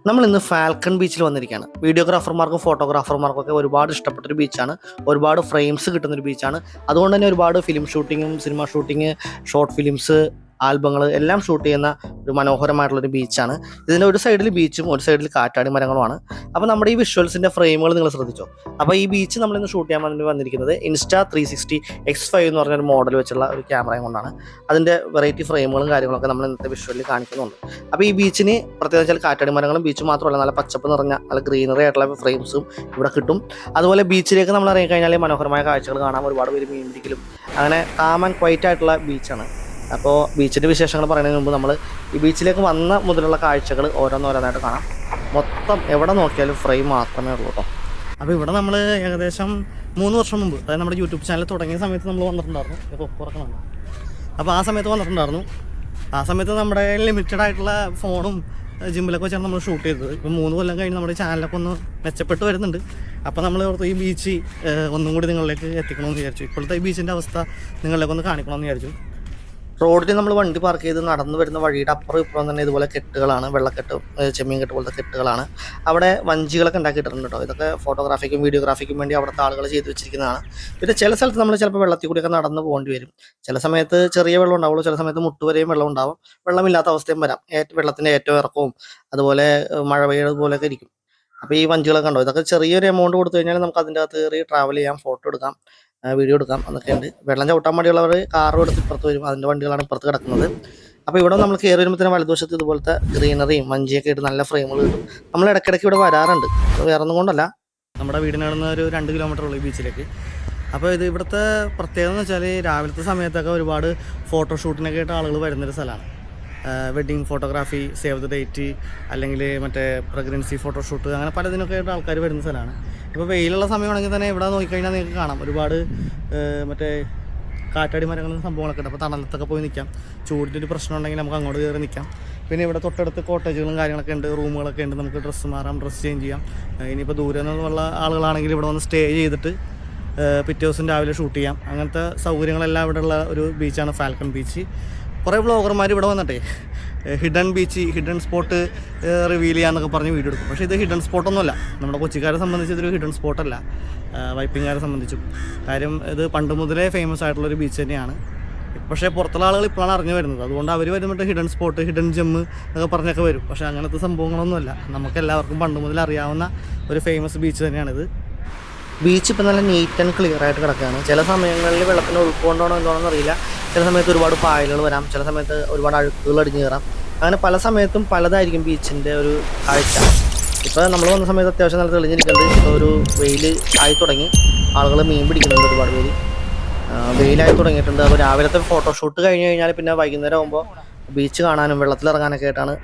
നമ്മൾ ഇന്ന് ഫാൽക്കൺ ബീച്ചിൽ വന്നിരിക്കുകയാണ്. വീഡിയോഗ്രാഫർമാർക്കും ഫോട്ടോഗ്രാഫർമാർക്കും ഒക്കെ ഒരുപാട് ഇഷ്ടപ്പെട്ടൊരു ബീച്ചാണ്. ഒരുപാട് ഫ്രെയിംസ് കിട്ടുന്നൊരു ബീച്ചാണ്. അതുകൊണ്ട് തന്നെ ഒരുപാട് ഫിലിം ഷൂട്ടിങ്ങും സിനിമ ഷൂട്ടിങ്, ഷോർട്ട് ഫിലിംസ്, ആൽബങ്ങൾ എല്ലാം ഷൂട്ട് ചെയ്യുന്ന ഒരു മനോഹരമായിട്ടുള്ളൊരു ബീച്ചാണ്. ഇതിൻ്റെ ഒരു സൈഡിൽ ബീച്ചും ഒരു സൈഡിൽ കാറ്റാടി മരങ്ങളുമാണ്. അപ്പോൾ നമ്മുടെ ഈ വിഷ്വൽസിൻ്റെ ഫ്രെയിമുകൾ നിങ്ങൾ ശ്രദ്ധിച്ചോ. അപ്പോൾ ഈ ബീച്ച് നമ്മളിന്ന് ഷൂട്ട് ചെയ്യാൻ വേണ്ടി വന്നിരിക്കുന്നത് Insta360 X5 എന്ന് പറഞ്ഞൊരു മോഡൽ വെച്ചുള്ള ഒരു ക്യാമറയും കൊണ്ടാണ്. അതിൻ്റെ വെറൈറ്റി ഫ്രെയിമുകളും കാര്യങ്ങളൊക്കെ നമ്മൾ ഇന്നത്തെ വിഷ്വലിൽ കാണിക്കുന്നുണ്ട്. അപ്പോൾ ഈ ബീച്ചിന് പ്രത്യേകിച്ച് വെച്ചാൽ കാറ്റാടി മരങ്ങളും ബീച്ച് മാത്രമല്ല, നല്ല പച്ചപ്പ് നിറഞ്ഞ നല്ല ഗ്രീനറി ആയിട്ടുള്ള ഫ്രെയിംസും ഇവിടെ കിട്ടും. അതുപോലെ ബീച്ചിലേക്ക് നമ്മൾ ഇറങ്ങിക്കഴിഞ്ഞാൽ മനോഹരമായ കാഴ്ചകൾ കാണാം. ഒരുപാട് പേര് മീൻ പിടിക്കലും അങ്ങനെ കാം ആൻഡ് ക്വൈറ്റ് ആയിട്ടുള്ള ബീച്ചാണ്. അപ്പോൾ ബീച്ചിൻ്റെ വിശേഷങ്ങൾ പറയുന്നതിന് മുമ്പ് നമ്മൾ ഈ ബീച്ചിലേക്ക് വന്ന മുതലുള്ള കാഴ്ചകൾ ഓരോന്നോരോന്നായിട്ട് കാണാം. മൊത്തം എവിടെ നോക്കിയാലും ഫ്രെയിം മാത്രമേ ഉള്ളൂ കേട്ടോ. അപ്പോൾ ഇവിടെ നമ്മൾ ഏകദേശം 3 വർഷം മുമ്പ്, അതായത് നമ്മുടെ യൂട്യൂബ് ചാനൽ തുടങ്ങിയ സമയത്ത് നമ്മൾ വന്നിട്ടുണ്ടായിരുന്നു. ഇപ്പോൾ പുറക്കണം. അപ്പോൾ ആ സമയത്ത് വന്നിട്ടുണ്ടായിരുന്നു. ആ സമയത്ത് നമ്മുടെ ലിമിറ്റഡ് ആയിട്ടുള്ള ഫോണും ജിമ്മിലൊക്കെ വെച്ചാണ് നമ്മൾ ഷൂട്ട് ചെയ്തത്. ഇപ്പോൾ 3 കൊല്ലം കഴിഞ്ഞ് നമ്മുടെ ചാനലൊക്കെ ഒന്ന് മെച്ചപ്പെട്ട് വരുന്നുണ്ട്. അപ്പോൾ നമ്മൾ ഓർത്ത് ഈ ബീച്ച് ഒന്നും കൂടി നിങ്ങളിലേക്ക് എത്തിക്കണമെന്ന് വിചാരിച്ചു. ഇപ്പോഴത്തെ ഈ ബീച്ചിൻ്റെ അവസ്ഥ നിങ്ങളിലേക്ക് ഒന്ന് കാണിക്കണമെന്ന് വിചാരിച്ചു. റോഡിൽ നമ്മൾ വണ്ടി പാർക്ക് ചെയ്ത് നടന്നു വരുന്ന വഴിയുടെ അപ്പുറം ഇപ്പുറം തന്നെ ഇതുപോലെ കെട്ടുകളാണ്, വെള്ളക്കെട്ട്, ചെമ്മീൻ കെട്ട് പോലത്തെ കെട്ടുകളാണ്. അവിടെ വഞ്ചികളൊക്കെ ഉണ്ടാക്കിയിട്ടുണ്ട് കേട്ടോ. ഇതൊക്കെ ഫോട്ടോഗ്രാഫിക്കും വീഡിയോഗ്രാഫിക്കും വേണ്ടി അവിടുത്തെ ആളുകൾ ചെയ്ത് വെച്ചിരിക്കുന്നതാണ്. പിന്നെ ചില സ്ഥലത്ത് നമ്മൾ ചിലപ്പോൾ വെള്ളത്തിൽ കൂടിയൊക്കെ നടന്ന് പോകേണ്ടി വരും. ചില സമയത്ത് ചെറിയ വെള്ളം ഉണ്ടാവുള്ളൂ, ചില സമയത്ത് മുട്ടുവരെയും വെള്ളം ഉണ്ടാവും. വെള്ളമില്ലാത്ത അവസ്ഥയും വരാം. വെള്ളത്തിൻ്റെ ഏറ്റവും ഇറക്കവും അതുപോലെ മഴ പെയ്യുന്നതുപോലെയൊക്കെ ഇരിക്കും. അപ്പോൾ ഈ വഞ്ചികളൊക്കെ ഉണ്ടോ, ഇതൊക്കെ ചെറിയൊരു എമൗണ്ട് കൊടുത്തു കഴിഞ്ഞാൽ നമുക്ക് അതിൻ്റെ അകത്ത് കയറി ട്രാവൽ ചെയ്യാം, ഫോട്ടോ എടുക്കാം, വീഡിയോ എടുക്കാം എന്നൊക്കെ ഉണ്ട്. വെള്ളം ചവിട്ടാൻ വേണ്ടിയുള്ളവർ കാറും എടുത്ത് ഇപ്പുറത്ത് വരും. അതിൻ്റെ വണ്ടികളാണ് ഇപ്പുറത്ത് കിടക്കുന്നത്. അപ്പോൾ ഇവിടെ നമ്മൾ കയറി വരുമ്പോൾ തന്നെ വലതുവശത്ത് ഇതുപോലത്തെ ഗ്രീനറിയും മഞ്ചിയൊക്കെ ഇട്ട് നല്ല ഫ്രെയിമുകൾ കിട്ടും. നമ്മൾ ഇടയ്ക്കിടയ്ക്ക് ഇവിടെ വരാറുണ്ട്. വേറെ ഒന്നും കൊണ്ടല്ല, നമ്മുടെ വീടിനടുന്ന് ഒരു 2 കിലോമീറ്റർ ഉള്ളൂ ഈ ബീച്ചിലേക്ക്. അപ്പോൾ ഇത് ഇവിടുത്തെ പ്രത്യേകത എന്ന് വെച്ചാൽ രാവിലത്തെ സമയത്തൊക്കെ ഒരുപാട് ഫോട്ടോഷൂട്ടിനൊക്കെ ആയിട്ട് ആളുകൾ വരുന്നൊരു സ്ഥലമാണ്. Wedding photography, save the date, അല്ലെങ്കിൽ മറ്റേ പ്രഗ്നൻസി ഫോട്ടോഷൂട്ട്, അങ്ങനെ പലതിനൊക്കെ ആയിട്ട് ആൾക്കാർ വരുന്ന സ്ഥലമാണ്. ഇപ്പോൾ വെയിലുള്ള സമയമാണെങ്കിൽ തന്നെ ഇവിടെ നോക്കിക്കഴിഞ്ഞാൽ നിങ്ങൾക്ക് കാണാം ഒരുപാട് മറ്റേ കാറ്റാടി മരങ്ങളും സംഭവങ്ങളൊക്കെ ഉണ്ട്. അപ്പോൾ തണലത്തൊക്കെ പോയി നിൽക്കാം. ചൂടിൻ്റെ ഒരു പ്രശ്നം ഉണ്ടെങ്കിൽ നമുക്ക് അങ്ങോട്ട് കയറി നിൽക്കാം. പിന്നെ ഇവിടെ തൊട്ടടുത്ത് കോട്ടേജുകളും കാര്യങ്ങളൊക്കെ ഉണ്ട്, റൂമുകളൊക്കെ ഉണ്ട്. നമുക്ക് ഡ്രസ്സ് മാറാം, ഡ്രസ്സ് ചേഞ്ച് ചെയ്യാം. ഇനിയിപ്പോൾ ദൂരെ നിന്നുള്ള ആളുകളാണെങ്കിൽ ഇവിടെ വന്ന് സ്റ്റേ ചെയ്തിട്ട് പിറ്റേ ദിവസം രാവിലെ ഷൂട്ട് ചെയ്യാം. അങ്ങനത്തെ സൗകര്യങ്ങളെല്ലാം ഇവിടെയുള്ള ഒരു ബീച്ചാണ് ഫാൽക്കൺ ബീച്ച്. കുറേ വ്ളോഗർമാർ ഇവിടെ വന്നിട്ടേ hidden beach, hidden spot reveal ചെയ്യാന്നൊക്കെ പറഞ്ഞ് വീഡിയോ എടുക്കും. പക്ഷേ ഇത് ഹിഡൻ സ്പോട്ടൊന്നുമല്ല. നമ്മുടെ കൊച്ചിക്കാരെ സംബന്ധിച്ച് ഇതൊരു ഹിഡൻ സ്പോട്ടല്ല, വൈപ്പിങ്ങാരെ സംബന്ധിച്ചും. കാര്യം ഇത് പണ്ട് മുതലേ ഫേമസ് ആയിട്ടുള്ളൊരു ബീച്ച് തന്നെയാണ്. പക്ഷേ പുറത്തുള്ള ആളുകൾ ഇപ്പോഴാണ് അറിഞ്ഞു വരുന്നത്. അതുകൊണ്ട് അവർ വരുമ്പോൾ ഹിഡൻ സ്പോട്ട്, ഹിഡൻ ജെമ്മ് എന്നൊക്കെ പറഞ്ഞൊക്കെ വരും. പക്ഷേ അങ്ങനത്തെ സംഭവങ്ങളൊന്നുമല്ല. നമുക്കെല്ലാവർക്കും പണ്ട് മുതൽ അറിയാവുന്ന ഒരു ഫേമസ് ബീച്ച് തന്നെയാണിത്. ബീച്ച് ഇപ്പം നല്ല നീറ്റ് ആൻഡ് ക്ലിയർ ആയിട്ട് കിടക്കുകയാണ്. ചില സമയങ്ങളിൽ വെള്ളത്തിന് ഒഴുക്കുകൊണ്ടാണോ എന്താണെന്ന് അറിയില്ല. ചില സമയത്ത് ഒരുപാട് പായലുകൾ വരാം, ചില സമയത്ത് ഒരുപാട് അഴുക്കുകൾ അടിഞ്ഞു കയറാം. അങ്ങനെ പല സമയത്തും പലതായിരിക്കും ബീച്ചിൻ്റെ ഒരു കാഴ്ച. ഇപ്പോൾ നമ്മൾ വന്ന സമയത്ത് അത്യാവശ്യം നല്ല തെളിഞ്ഞിരിക്കുന്നുണ്ട്. ഇപ്പോൾ ഒരു വെയിൽ ആയി തുടങ്ങി, ആളുകൾ മീൻ പിടിക്കുന്നുണ്ട്, ഒരുപാട് പേര് വെയിലായി തുടങ്ങിയിട്ടുണ്ട്. അപ്പോൾ രാവിലത്തെ ഫോട്ടോഷൂട്ട് കഴിഞ്ഞ് കഴിഞ്ഞാൽ പിന്നെ വൈകുന്നേരം ആകുമ്പോൾ ബീച്ച് കാണാനും വെള്ളത്തിലിറങ്ങാനൊക്കെ ആയിട്ടാണ്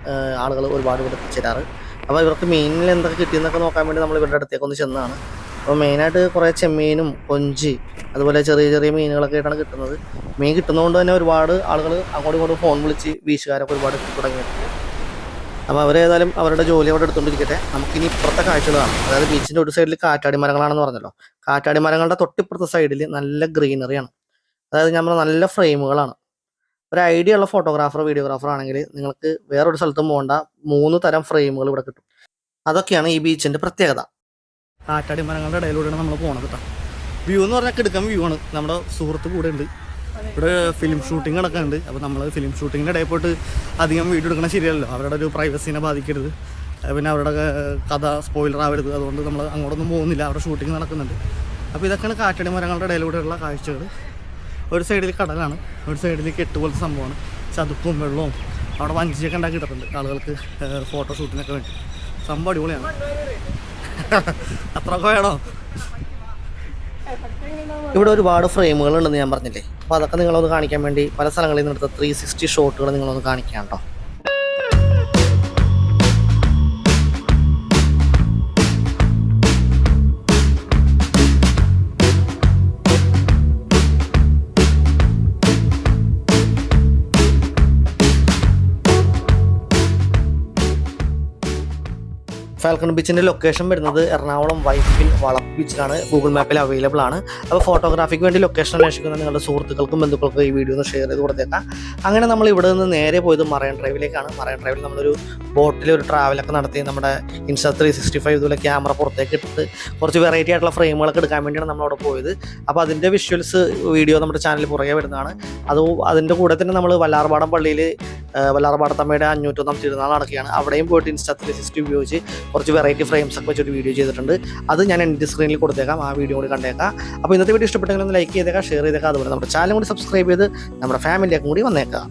ആളുകൾ ഒരുപാട് ഇവിടെ എത്തിച്ചേരാറ്. അപ്പോൾ ഇവർക്ക് മീനിൽ എന്തൊക്കെ കിട്ടിയെന്നൊക്കെ നോക്കാൻ വേണ്ടി നമ്മൾ ഇവരുടെ അടുത്തേക്കൊന്ന് ചെന്നതാണ്. അപ്പോൾ മെയിനായിട്ട് കുറേ ചെമ്മീനും കൊഞ്ച് അതുപോലെ ചെറിയ ചെറിയ മീനുകളൊക്കെ ആയിട്ടാണ് കിട്ടുന്നത്. മീൻ കിട്ടുന്നതുകൊണ്ട് തന്നെ ഒരുപാട് ആളുകൾ അങ്ങോട്ടും ഇങ്ങോട്ടും ഫോൺ വിളിച്ച് ബീച്ചുകാരൊക്കെ ഒരുപാട് തുടങ്ങിയിട്ടുണ്ട്. അപ്പോൾ അവരേതായാലും അവരുടെ ജോലി അവിടെ എടുത്തുകൊണ്ടിരിക്കട്ടെ. നമുക്കിനി ഇപ്പുറത്തെ കാഴ്ചകളാണ്. അതായത് ബീച്ചിൻ്റെ ഒരു സൈഡിൽ കാറ്റാടി മരങ്ങളാണെന്ന് പറഞ്ഞല്ലോ. കാറ്റാടി മരങ്ങളുടെ തൊട്ടിപ്പുറത്തെ സൈഡിൽ നല്ല ഗ്രീനറിയാണ്. അതായത് നമ്മൾ നല്ല ഫ്രെയിമുകളാണ്. ഒരു ഐഡിയ ഉള്ള ഫോട്ടോഗ്രാഫർ വീഡിയോഗ്രാഫർ ആണെങ്കിൽ നിങ്ങൾക്ക് വേറൊരു സ്ഥലത്തും പോകേണ്ട 3 തരം ഫ്രെയിമുകൾ ഇവിടെ കിട്ടും. അതൊക്കെയാണ് ഈ ബീച്ചിൻ്റെ പ്രത്യേകത. കാറ്റാടി മരങ്ങളുടെ ഇടയിലൂടെയാണ് നമ്മൾ പോകണത് കേട്ടോ. വ്യൂ എന്ന് പറഞ്ഞാൽ കിടക്കാൻ വ്യൂ ആണ്. നമ്മുടെ സുഹൃത്ത് കൂടെ ഉണ്ട്. ഇവിടെ ഫിലിം ഷൂട്ടിംഗ് നടക്കുന്നുണ്ട്. അപ്പോൾ നമ്മൾ ഫിലിം ഷൂട്ടിങ്ങിൻ്റെ ഇടയിൽ പോയിട്ട് അധികം വീഡിയോ എടുക്കണം ശരിയല്ലോ. അവരുടെ ഒരു പ്രൈവസീനെ ബാധിക്കരുത്, പിന്നെ അവരുടെ കഥ സ്പോയിലർ ആവരുത്. അതുകൊണ്ട് നമ്മൾ അങ്ങോട്ടൊന്നും പോകുന്നില്ല. അവിടെ ഷൂട്ടിംഗ് നടക്കുന്നുണ്ട്. അപ്പോൾ ഇതൊക്കെയാണ് കാറ്റാടി മരങ്ങളുടെ ഇടയിലൂടെയുള്ള കാഴ്ചകൾ. ഒരു സൈഡിൽ കടലാണ്, ഒരു സൈഡിൽ കെട്ട് പോലത്തെ സംഭവമാണ്. ചതുപ്പും വെള്ളവും അവിടെ വഞ്ചിയൊക്കെ ഉണ്ടാക്കിയിട്ടുണ്ട് ആളുകൾക്ക് ഫോട്ടോ ഷൂട്ടിനൊക്കെ വേണ്ടി. സംഭവം അടിപൊളിയാണ്. അത്രയൊക്കെ വേണോ? ഇവിടെ ഒരുപാട് ഫ്രെയിമുകൾ ഉണ്ടെന്ന് ഞാൻ പറഞ്ഞില്ലേ. അപ്പോൾ അതൊക്കെ നിങ്ങളൊന്ന് കാണിക്കാൻ വേണ്ടി പല സ്ഥലങ്ങളിൽ നിന്ന് എടുത്ത 360 ഷോട്ടുകൾ നിങ്ങളൊന്ന് കാണിക്കാം കേട്ടോ. ഫാൽക്കൺ ബീച്ചിൻ്റെ ലൊക്കേഷൻ വരുന്നത് എറണാകുളം വൈപ്പിൻ വളപ്പ് ബീച്ചിലാണ്. ഗൂഗിൾ മാപ്പിൽ അവൈലബിൾ ആണ്. അപ്പോൾ ഫോട്ടോഗ്രാഫിക്ക് വേണ്ടി ലൊക്കേഷൻ അന്വേഷിക്കുന്ന നിങ്ങളുടെ സുഹൃത്തുക്കൾക്കും ബന്ധുക്കൾക്കും ഈ വീഡിയോ ഒന്ന് ഷെയർ ചെയ്ത് കൊടുത്തേക്കാം. അങ്ങനെ നമ്മൾ ഇവിടെ നിന്ന് നേരെ പോയത് മറൈൻ ഡ്രൈവിലേക്കാണ്. മറൈൻ ഡ്രൈവിൽ നമ്മളൊരു ബോട്ടിൽ ഒരു ട്രാവലൊക്കെ നടത്തി നമ്മുടെ Insta365 ഇതുപോലെ ക്യാമറ പുറത്തേക്ക് ഇട്ടിട്ട് കുറച്ച് വെറൈറ്റി ആയിട്ടുള്ള ഫ്രെയിമുകളൊക്കെ എടുക്കാൻ വേണ്ടിയാണ് നമ്മളവിടെ പോയത്. അപ്പോൾ അതിൻ്റെ വിഷ്വൽസ് വീഡിയോ നമ്മുടെ ചാനലിൽ പുറകെ വരുന്നതാണ്. അതിൻ്റെ കൂടെ തന്നെ നമ്മൾ വല്ലാർപാടം പള്ളിയിൽ വല്ലാർപാടത്തമ്മയുടെ 501 തിരുനാൾ നടക്കുകയാണ്. അവിടെയും പോയിട്ട് Insta360 ഉപയോഗിച്ച് കുറച്ച് വെറൈറ്റി ഫ്രെയിംസ് ഒക്കെ വെച്ചൊരു വീഡിയോ ചെയ്തിട്ടുണ്ട്. അത് ഞാൻ എൻ്റെ സ്ക്രീനിൽ കൊടുത്തേക്കാം, ആ വീഡിയോ കൂടി കണ്ടേക്കാം. അപ്പോൾ ഇന്നത്തെ വീഡിയോ ഇഷ്ടപ്പെട്ടെങ്കിൽ ഒന്ന് ലൈക്ക് ചെയ്തേക്കാം, ഷെയർ ചെയ്തേക്കാം. അതുപോലെ നമ്മുടെ ചാനൽ കൂടി സബ്സ്ക്രൈബ് ചെയ്ത് നമ്മുടെ ഫാമിലിയൊക്കെ കൂടി വന്നേക്കാം.